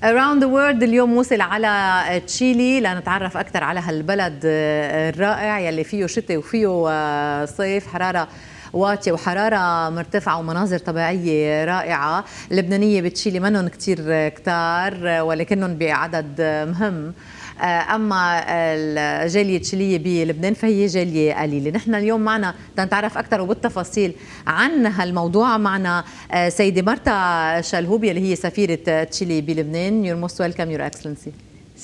Around the world اليوم وصل على تشيلي لنتعرف أكثر على هالبلد الرائع يلي فيه شتاء وفيه صيف، حرارة واطية وحرارة مرتفعة ومناظر طبيعية رائعة. اللبنانية بتشيلي منهم كتير كتار ولكنهم بعدد مهم، أما الجالية التشيلية بلبنان فهي جالية قليلة. نحن اليوم معنا تنتعرف أكثر وبالتفاصيل عن هالموضوع معنا سيدة مارتا شلهوب اللي هي سفيرة تشيلي بلبنان. You're most welcome, Your Excellency.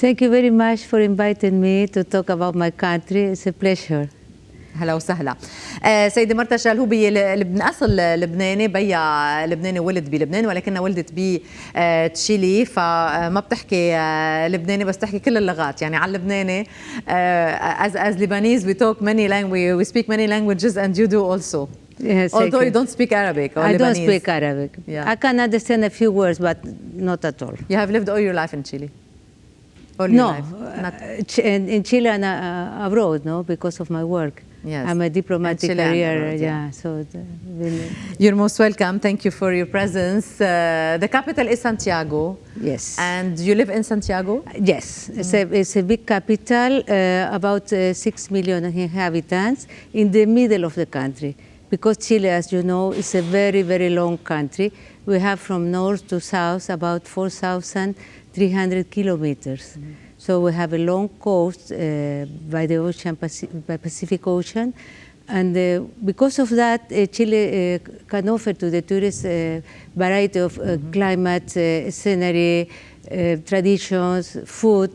Thank you very much for inviting me to talk about my country. It's a pleasure. هلا وسهلا. سيدة مارتا شلهوب هي من أصل لبناني، بيا لبناني ولد بلبنان ولكنها ولدت بتشيلي، فما بتحكي لبناني بس تحكي كل اللغات يعني على اللبناني. As Lebanese we talk many languages, we speak many languages and you do also. Yes, although you don't speak Arabic or I Lebanese. don't speak Arabic. Yeah. I can understand a few words but not at all. You have lived all your life in Chile? All no, your life? Not in Chile and abroad, no, because of my work. Yes. I'm a diplomatic career, abroad, yeah. So you're most welcome. Thank you for your presence. The capital is Santiago. Yes. And you live in Santiago? Yes. It's a big capital, about 6 million inhabitants in the middle of the country. Because Chile, as you know, is a very, very long country. We have from north to south about 4,300 kilometers. So we have a long coast by the ocean, by Pacific Ocean, and because of that, Chile can offer to the tourists a variety of climate, scenery, traditions, food,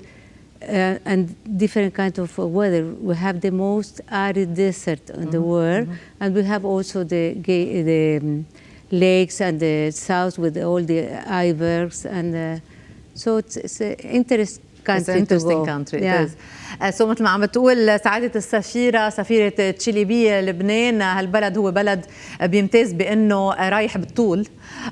and different kinds of weather. We have the most arid desert in the world, and we have also the lakes and the south with all the icebergs, and so it's interesting. It's an interesting country. Yeah. It is. So مثل ما عم بتقول سعادة السفيرة، سفيرة تشيلي بلبنان، هالبلد هو بلد بيمتاز بأنه رايح بالطول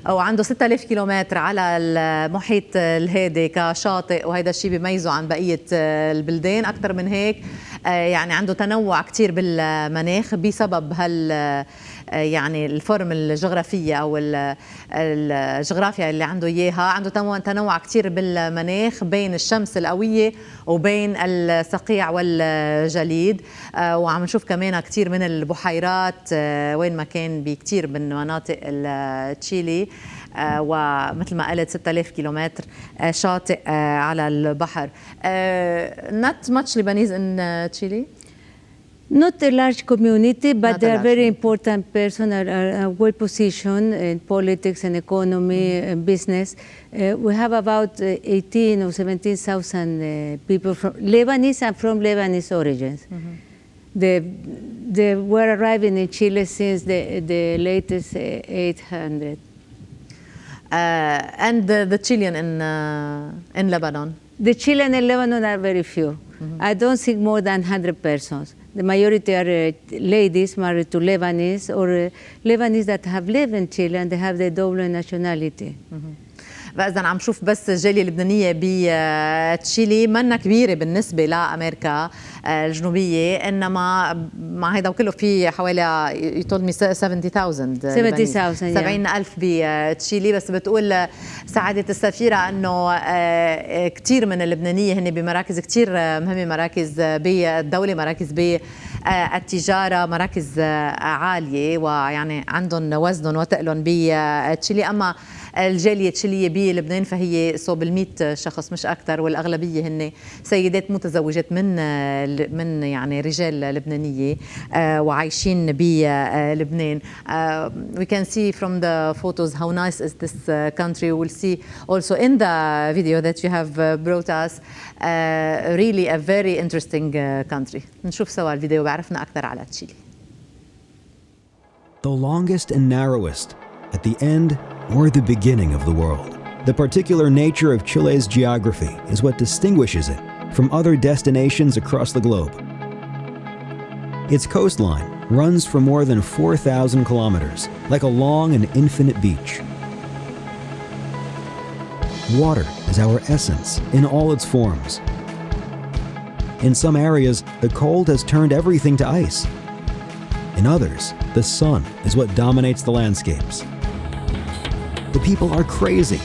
وعنده 6000 كيلومتر على المحيط الهادي كشاطئ، وهذا الشيء بيميزه عن بقية البلدان. أكثر من هيك يعني عنده تنوع كتير بالمناخ بسبب يعني الفورم الجغرافية أو الجغرافيا اللي عنده إياها. عنده تنوع كتير بالمناخ بين الشمس القوية وبين الصقيع والجليد، وعم نشوف كمان كتير من البحيرات وين ما كان بكتير من مناطق التشيلي، ومثل ما قلت 6000 كيلومتر شاطئ على البحر. Not much Lebanese in Chile? Not a large community, but they are very important persons, are well positioned in politics and economy and business. We have about 18 or 17,000 people from Lebanese and from Lebanese origins. They were arriving in Chile since the latest 800. And the Chilean in Lebanon? The Chilean in Lebanon are very few. I don't think more than 100 persons. The majority are ladies married to Lebanese or Lebanese that have lived in Chile and they have the double nationality. فإذا عم شوف بس الجالية اللبنانية بتشيلي منا كبيرة بالنسبة لأمريكا الجنوبية، إنما مع هذا وكله في حوالي you told me 70,000 بتشيلي. بس بتقول سعادة السفيرة إنه كتير من اللبنانية هن بمراكز كتير مهمة، مراكز بالدولة، مراكز بالتجارة، مراكز عالية، ويعني عندهم وزنهم وتقلهم بتشيلي. أما الجالية التشيلية بلبنان فهي صوب 100 شخص مش أكثر، والأغلبية هن سيدات متزوجات من يعني رجال لبنانية وعايشين بلبنان. We can see from the photos how nice is this country. We'll see also in the video that you have brought us really a very interesting country. نشوف سوا الفيديو وبعرفنا أكثر على تشيلي. The longest and narrowest, at the end or the beginning of the world. The particular nature of Chile's geography is what distinguishes it from other destinations across the globe. Its coastline runs for more than 4,000 kilometers, like a long and infinite beach. Water is our essence in all its forms. In some areas, the cold has turned everything to ice. In others, the sun is what dominates the landscapes. The people are crazy.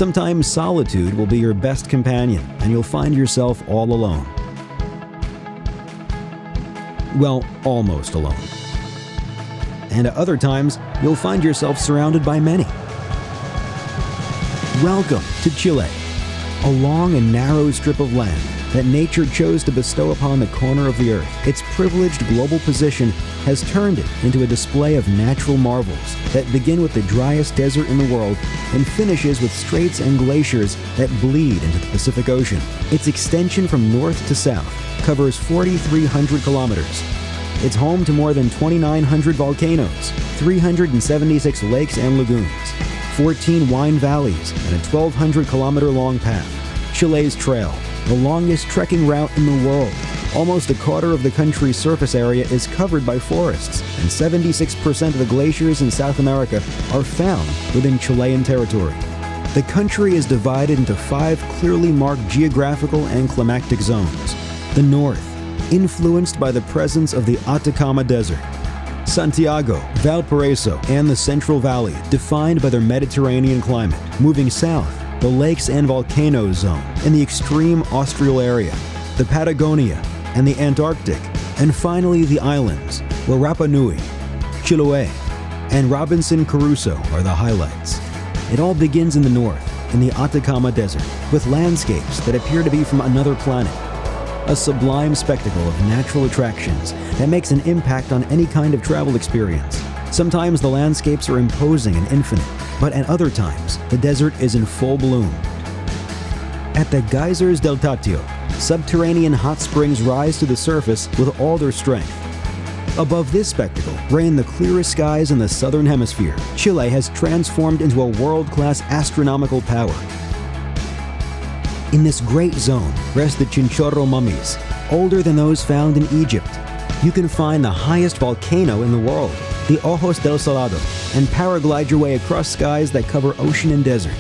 Sometimes solitude will be your best companion, and you'll find yourself all alone. Well, almost alone. And at other times, you'll find yourself surrounded by many. Welcome to Chile, a long and narrow strip of land that nature chose to bestow upon the corner of the earth. Its privileged global position has turned it into a display of natural marvels that begin with the driest desert in the world and finishes with straits and glaciers that bleed into the Pacific Ocean. Its extension from north to south covers 4,300 kilometers. It's home to more than 2,900 volcanoes, 376 lakes and lagoons, 14 wine valleys, and a 1,200-kilometer-long path, Chile's Trail, the longest trekking route in the world. Almost a quarter of the country's surface area is covered by forests, and 76% of the glaciers in South America are found within Chilean territory. The country is divided into 5 clearly marked geographical and climatic zones. The north, influenced by the presence of the Atacama Desert. Santiago, Valparaiso, and the Central Valley, defined by their Mediterranean climate. Moving south, the lakes and volcanoes zone in the extreme austral area, the Patagonia, and the Antarctic, and finally the islands, where Rapa Nui, Chiloé, and Robinson Crusoe are the highlights. It all begins in the north, in the Atacama Desert, with landscapes that appear to be from another planet. A sublime spectacle of natural attractions that makes an impact on any kind of travel experience. Sometimes the landscapes are imposing and infinite, but at other times, the desert is in full bloom. At the geysers del Tatio, subterranean hot springs rise to the surface with all their strength. Above this spectacle reign the clearest skies in the southern hemisphere. Chile has transformed into a world-class astronomical power. In this great zone rest the Chinchorro Mummies, older than those found in Egypt. You can find the highest volcano in the world, the Ojos del Salado, and paraglide your way across skies that cover ocean and desert.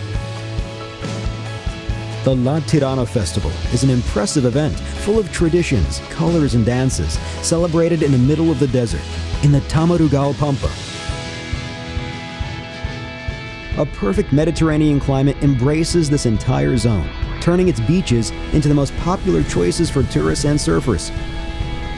The La Tirana Festival is an impressive event full of traditions, colors, and dances, celebrated in the middle of the desert, in the Tamarugal Pampa. A perfect Mediterranean climate embraces this entire zone, turning its beaches into the most popular choices for tourists and surfers.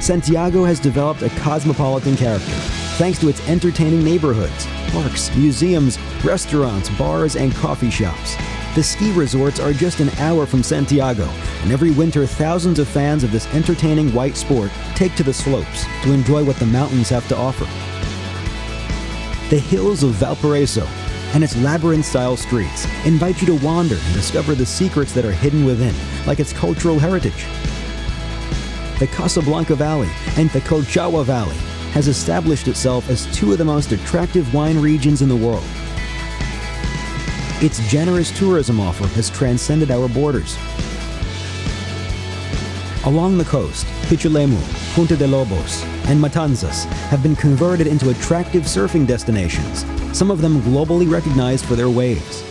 Santiago has developed a cosmopolitan character, thanks to its entertaining neighborhoods, parks, museums, restaurants, bars, and coffee shops. The ski resorts are just an hour from Santiago, and every winter thousands of fans of this entertaining white sport take to the slopes to enjoy what the mountains have to offer. The hills of Valparaiso and its labyrinth-style streets invite you to wander and discover the secrets that are hidden within, like its cultural heritage. The Casablanca Valley and the Colchagua Valley has established itself as 2 of the most attractive wine regions in the world. Its generous tourism offer has transcended our borders. Along the coast, Pichilemu, Punta de Lobos, and Matanzas have been converted into attractive surfing destinations, some of them globally recognized for their waves.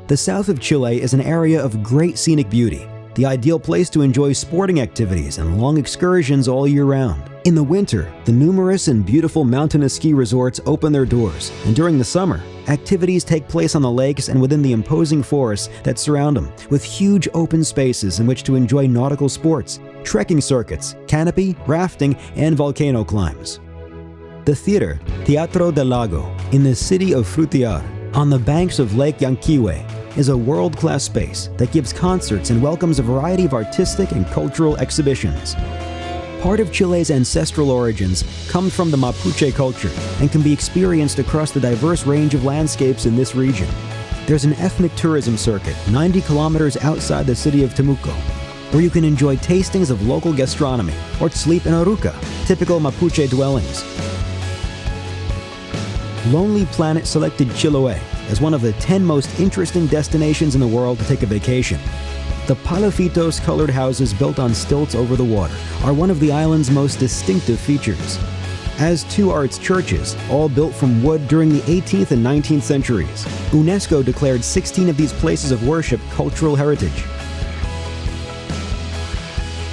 The south of Chile is an area of great scenic beauty, the ideal place to enjoy sporting activities and long excursions all year round. In the winter, the numerous and beautiful mountainous ski resorts open their doors, and during the summer, activities take place on the lakes and within the imposing forests that surround them, with huge open spaces in which to enjoy nautical sports, trekking circuits, canopy, rafting, and volcano climbs. The theater, Teatro del Lago, in the city of Frutillar, on the banks of Lake Yanquihue, is a world-class space that gives concerts and welcomes a variety of artistic and cultural exhibitions. Part of Chile's ancestral origins comes from the Mapuche culture and can be experienced across the diverse range of landscapes in this region. There's an ethnic tourism circuit 90 kilometers outside the city of Temuco, where you can enjoy tastings of local gastronomy or sleep in oruca, typical Mapuche dwellings. Lonely Planet selected Chiloé as one of the 10 most interesting destinations in the world to take a vacation. The palafitos-colored houses built on stilts over the water are one of the island's most distinctive features, as too are its churches, all built from wood during the 18th and 19th centuries. UNESCO declared 16 of these places of worship cultural heritage.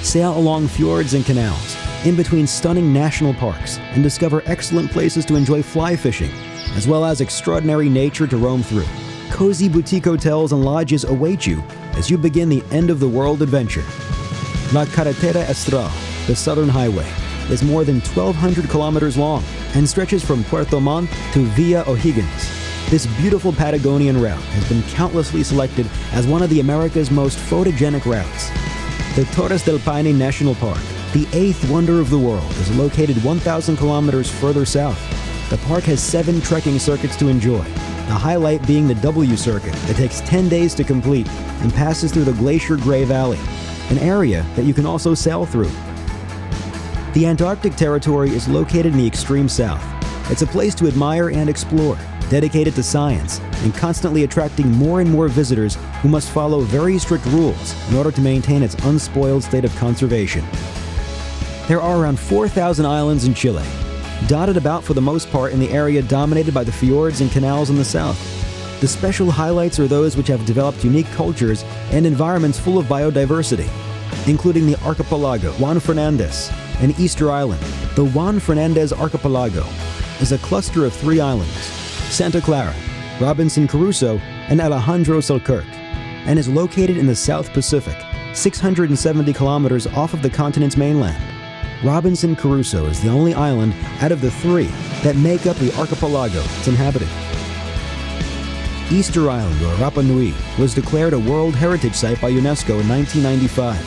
Sail along fjords and canals, in between stunning national parks, and discover excellent places to enjoy fly fishing, as well as extraordinary nature to roam through. cozy boutique hotels and lodges await you as you begin the end-of-the-world adventure. La Carretera Austral, the Southern Highway, is more than 1,200 kilometers long and stretches from Puerto Montt to Villa O'Higgins. This beautiful Patagonian route has been countlessly selected as one of the America's most photogenic routes. The Torres del Paine National Park, the eighth wonder of the world, is located 1,000 kilometers further south. The park has 7 trekking circuits to enjoy, the highlight being the W Circuit that takes 10 days to complete and passes through the Glacier Gray Valley, an area that you can also sail through. The Antarctic Territory is located in the extreme south. It's a place to admire and explore, dedicated to science and constantly attracting more and more visitors who must follow very strict rules in order to maintain its unspoiled state of conservation. There are around 4,000 islands in Chile, dotted about for the most part in the area dominated by the fjords and canals in the south. The special highlights are those which have developed unique cultures and environments full of biodiversity, including the Archipelago, Juan Fernandez, and Easter Island. The Juan Fernandez Archipelago is a cluster of 3 islands, Santa Clara, Robinson Crusoe, and Alejandro Selkirk, and is located in the South Pacific, 670 kilometers off of the continent's mainland. Robinson Crusoe is the only island out of the 3 that make up the archipelago it's inhabited. Easter Island, or Rapa Nui, was declared a World Heritage Site by UNESCO in 1995.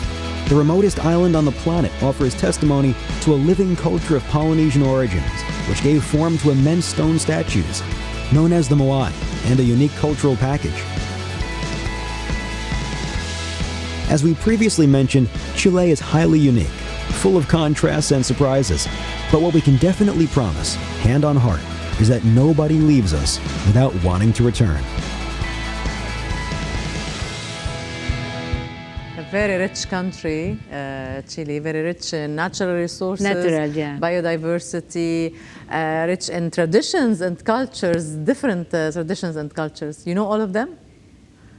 The remotest island on the planet offers testimony to a living culture of Polynesian origins, which gave form to immense stone statues, known as the Moai, and a unique cultural package. As we previously mentioned, Chile is highly unique, full of contrasts and surprises. But what we can definitely promise, hand on heart, is that nobody leaves us without wanting to return. A very rich country, Chile, very rich in natural resources, biodiversity, rich in traditions and cultures, different traditions and cultures. You know all of them?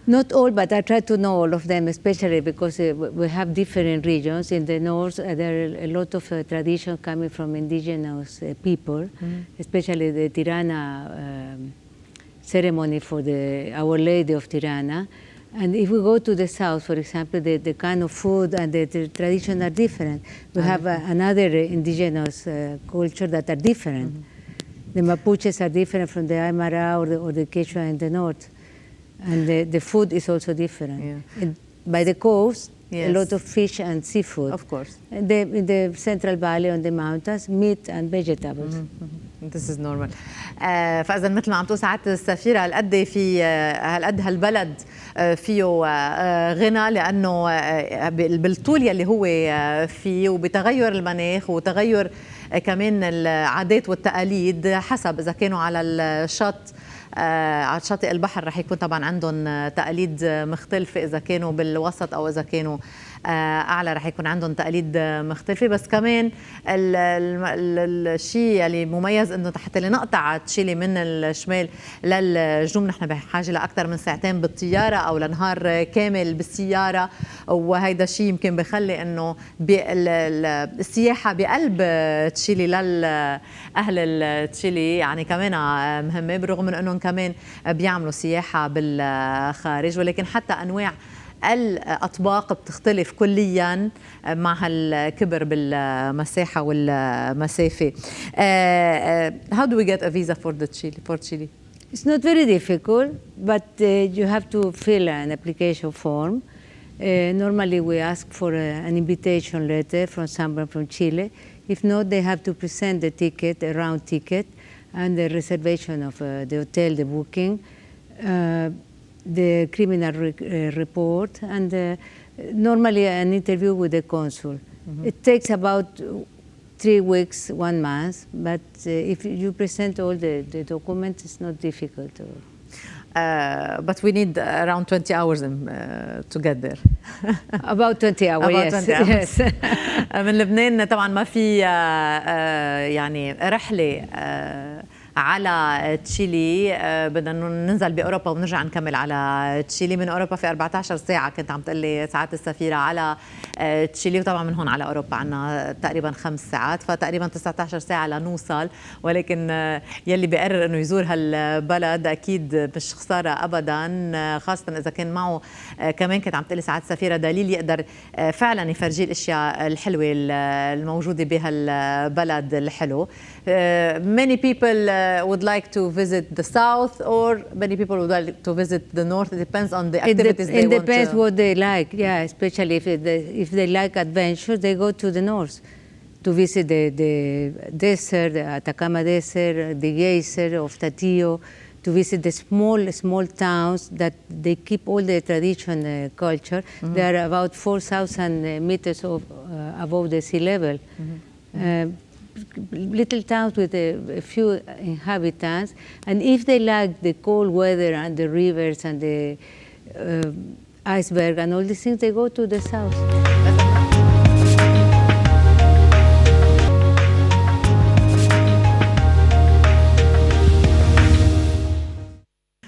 Not all, but I try to know all of them, especially because we have different regions. In the north, there are a lot of tradition coming from indigenous people, especially the Tirana ceremony for the Our Lady of Tirana. And if we go to the south, for example, the kind of food and the tradition are different. We have another indigenous culture that are different. The Mapuches are different from the Aymara or the Quechua in the north. And the food is also different. Yeah. By the coast, a lot of fish and seafood. Of course. In the Central Valley on the mountains, meat and vegetables. This is normal. فإذا مثل ما عم تقول سعادة السفيرة هالقد هالبلد فيه غنى لأنه بالطول يلي هو فيه وبتغير المناخ وتغير كمان العادات والتقاليد حسب إذا كانوا على الشط على شاطئ البحر رح يكون طبعا عندهم تقاليد مختلفة إذا كانوا بالوسط أو إذا كانوا أعلى رح يكون عندهم تقاليد مختلفة بس كمان الشيء اللي مميز إنه حتى لنقطع تشيلي من الشمال للجنوب نحن بحاجة لأكثر من ساعتين بالطيارة أو لنهار كامل بالسيارة وهيدا شيء يمكن بخلي إنه السياحة بقلب تشيلي للأهل التشيلي يعني كمان مهمة بالرغم من إنهم كمان بيعملوا سياحة بالخارج ولكن حتى أنواع الأطباق بتختلف كلياً مع هالكبر بالمساحة والمسافة. How do we get a visa for Chile? It's not very difficult, but you have to fill an application form. Normally we ask for an invitation letter from someone from Chile. If not, they have to present the ticket, a round ticket, and the reservation of the hotel, the booking, the criminal report, and normally an interview with the consul. It takes about 3 weeks, 1 month, but if you present all the documents, it's not difficult. But we need around 20 hours to get there. About 20 hours, yes. 20 hours. Yes. من لبنان طبعا ما في يعني رحلة على تشيلي. بدنا ننزل بأوروبا ونرجع نكمل على تشيلي. من أوروبا في 14 ساعة كنت عم تقلي ساعات السفيرة على تشيلي، وطبعا من هون على أوروبا عنا تقريبا 5 ساعات، فتقريبا 19 ساعة لنوصل. ولكن يلي بيقرر إنه يزور هالبلد أكيد مش خسارة أبدا، خاصة إذا كان معه كمان كنت عم تقلي ساعات السفيرة دليل يقدر فعلا يفرجيه الأشياء الحلوة الموجودة بهالبلد الحلو. Many people would like to visit the south, or many people would like to visit the north. It depends on the activities they want to. It depends what they like, yeah, especially if they like adventure, they go to the north to visit the desert, the Atacama Desert, the geyser of Tatillo, to visit the small towns that they keep all the tradition culture. They are about 4,000 meters above the sea level. Little towns with a few inhabitants, and if they like the cold weather and the rivers and the iceberg and all these things, they go to the south.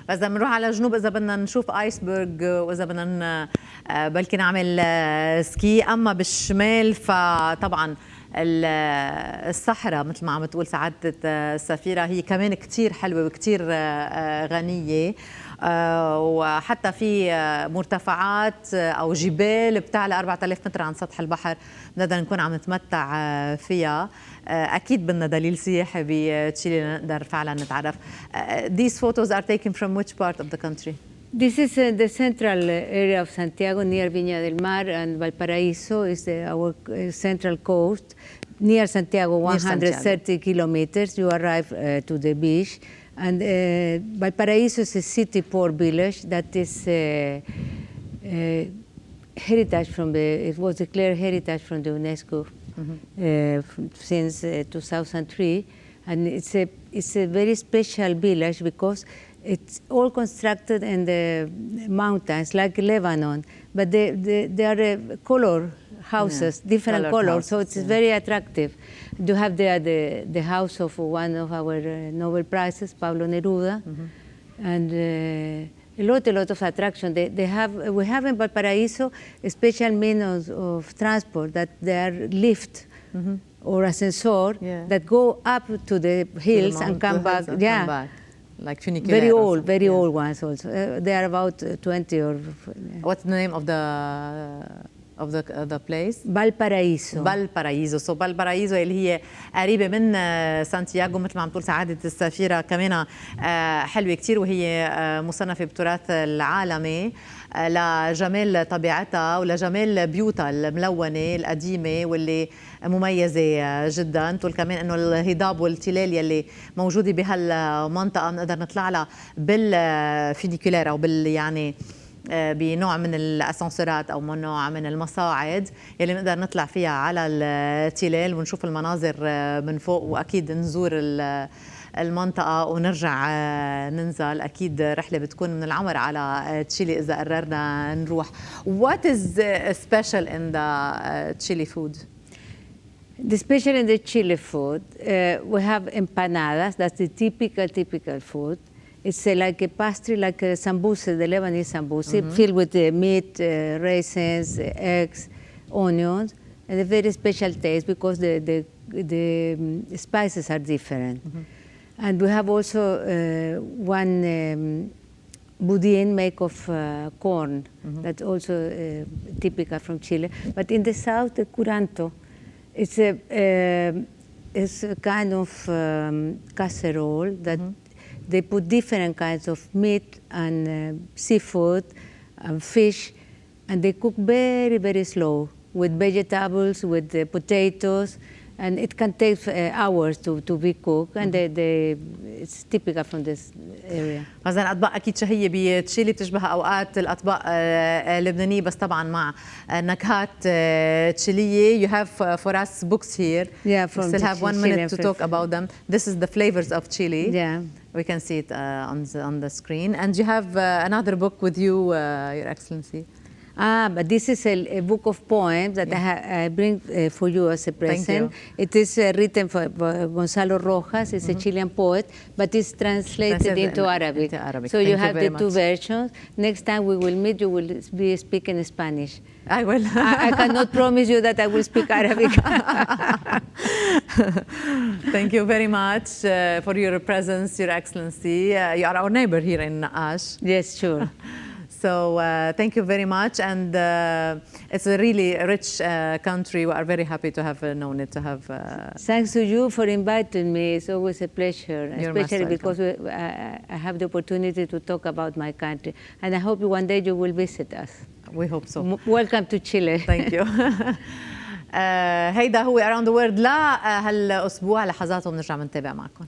بس بدنا نروح على الجنوب اذا بدنا نشوف ايسبرغ، واذا بدنا بلكي نعمل سكي. اما بالشمال فطبعا الصحراء مثل ما عم تقول سعادة السفيرة هي كمان كتير حلوة وكتير غنية، وحتى في مرتفعات أو جبال بتعلى 4000 متر عن سطح البحر نقدر نكون عم نتمتع فيها. أكيد بدنا دليل سياحي بتشيلي نقدر فعلا نتعرف. These photos are taken from which part of the country? This is the central area of Santiago, near Viña del Mar, and Valparaíso is our central coast. Near Santiago, 130 kilometers, you arrive to the beach. And Valparaíso is a city port village that is heritage from it was declared heritage from the UNESCO since 2003. And it's a very special village because it's all constructed in the mountains, like Lebanon, but they are color houses, different colors, so it's very attractive. You have there the house of one of our Nobel Prizes, Pablo Neruda, and a lot of attraction. We have in Valparaíso a special means of transport that they are lift or ascensor that go up to the hills and come back. Like funicular. Very old ones also. They are about 20 or. What's the name of the place? Valparaíso. So Valparaíso اللي هي قريبة من سانتياغو مثل ما عم تقول سعادة السفيرة، كمان حلوة كتير، وهي مصنفة بالتراث العالمي لجمال طبيعتها ولجمال بيوتها الملونة القديمة واللي مميزة جدا. تقول كمان انه الهضاب والتلال يلي موجودة بهالمنطقة بنقدر نطلع لها بالفينيكولار او يعني بنوع من الاسانسورات او نوع من المصاعد يلي نقدر نطلع فيها على التلال ونشوف المناظر من فوق، واكيد نزور المنطقة ونرجع ننزل. أكيد رحلة بتكون من العمر على تشيلي إذا قررنا نروح. What is special in the Chile food? The special in the Chile food, we have empanadas. That's the typical food. It's like a pastry, like a sambusa, the Lebanese sambusa, filled with meat, raisins, eggs, onions, and a very special taste because the spices are different. And we have also one budín made of corn, that's also typical from Chile. But in the south, the curanto, it's a kind of casserole that they put different kinds of meat and seafood and fish, and they cook very, very slow with vegetables, with potatoes, and it can take hours to be cooked, and it's typical from this area. غزال الأطباق أكيد شهية بتشيلي، بتشبه أوقات الأطباق اللبنانية بس طبعا مع نكهات تشيلية. You have for us books here. Yeah, from we still have 1 minute to talk about them. This is the flavors of Chile. Yeah. We can see it on the screen. And you have another book with you, Your Excellency. But this is a book of poems that I bring for you as a present. It is written for Gonzalo Rojas. It's a Chilean poet, but it's translated into Arabic. So you have the two versions. Next time we will meet, you will be speaking Spanish. I will. I cannot promise you that I will speak Arabic. Thank you very much for your presence, Your Excellency. You are our neighbor here in Naqash. Yes, sure. So thank you very much, and it's a really rich country. We are very happy to have known it, to have... Thanks to you for inviting me. It's always a pleasure, especially because I have the opportunity to talk about my country. And I hope one day you will visit us. We hope so. Welcome to Chile. Thank you. هيدا هو Around the World لهالأسبوع. لحظات ونرجع بنتابع معكم.